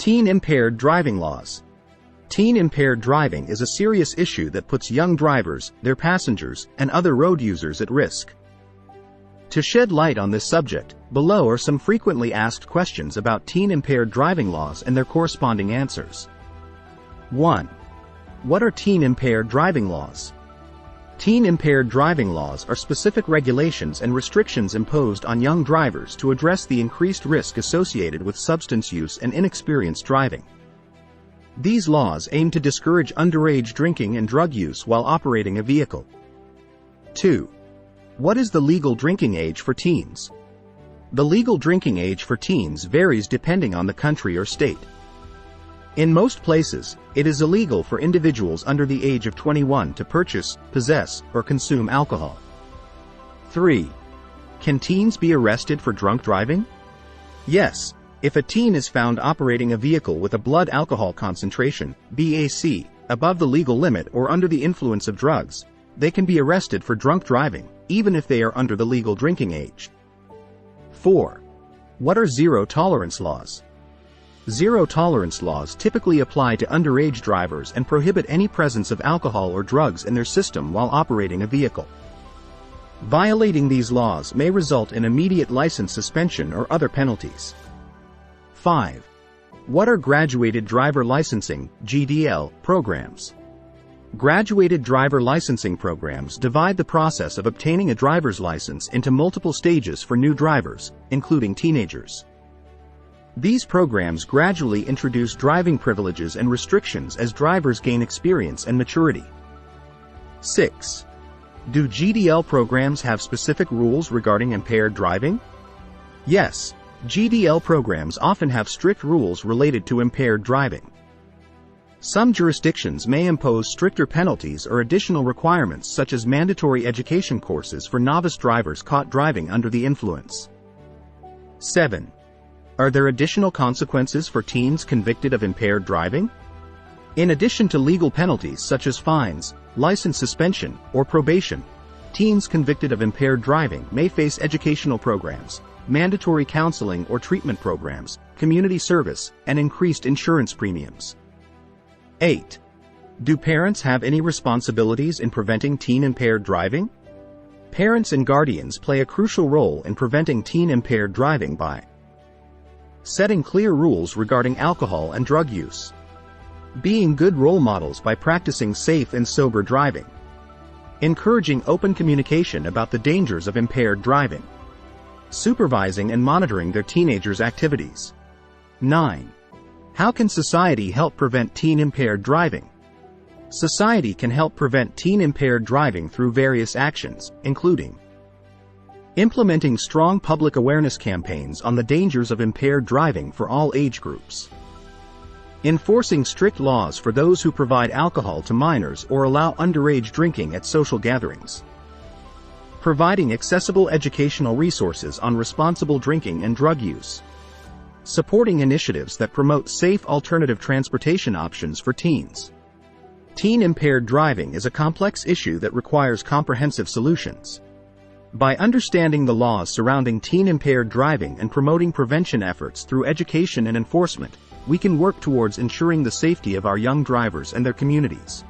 Teen-impaired driving laws. Teen-impaired driving is a serious issue that puts young drivers, their passengers, and other road users at risk. To shed light on this subject, below are some frequently asked questions about teen-impaired driving laws and their corresponding answers. 1. What are teen-impaired driving laws? Teen-impaired driving laws are specific regulations and restrictions imposed on young drivers to address the increased risk associated with substance use and inexperienced driving. These laws aim to discourage underage drinking and drug use while operating a vehicle. 2. What is the legal drinking age for teens? The legal drinking age for teens varies depending on the country or state. In most places, it is illegal for individuals under the age of 21 to purchase, possess, or consume alcohol. 3. Can teens be arrested for drunk driving? Yes, if a teen is found operating a vehicle with a blood alcohol concentration, BAC, above the legal limit or under the influence of drugs, they can be arrested for drunk driving, even if they are under the legal drinking age. 4. What are zero-tolerance laws? Zero-tolerance laws typically apply to underage drivers and prohibit any presence of alcohol or drugs in their system while operating a vehicle. Violating these laws may result in immediate license suspension or other penalties. 5. What are graduated driver licensing, GDL, programs? Graduated driver licensing programs divide the process of obtaining a driver's license into multiple stages for new drivers, including teenagers. These programs gradually introduce driving privileges and restrictions as drivers gain experience and maturity. 6. Do GDL programs have specific rules regarding impaired driving? Yes, GDL programs often have strict rules related to impaired driving. Some jurisdictions may impose stricter penalties or additional requirements such as mandatory education courses for novice drivers caught driving under the influence. 7. Are there additional consequences for teens convicted of impaired driving? In addition to legal penalties such as fines, license suspension, or probation, teens convicted of impaired driving may face educational programs, mandatory counseling or treatment programs, community service, and increased insurance premiums. 8. Do parents have any responsibilities in preventing teen-impaired driving? Parents and guardians play a crucial role in preventing teen-impaired driving by setting clear rules regarding alcohol and drug use, being good role models by practicing safe and sober driving, encouraging open communication about the dangers of impaired driving, supervising and monitoring their teenagers' activities. 9. How can society help prevent teen-impaired driving? Society can help prevent teen-impaired driving through various actions, including implementing strong public awareness campaigns on the dangers of impaired driving for all age groups, enforcing strict laws for those who provide alcohol to minors or allow underage drinking at social gatherings, providing accessible educational resources on responsible drinking and drug use, supporting initiatives that promote safe alternative transportation options for teens. Teen-impaired driving is a complex issue that requires comprehensive solutions. By understanding the laws surrounding teen-impaired driving and promoting prevention efforts through education and enforcement, we can work towards ensuring the safety of our young drivers and their communities.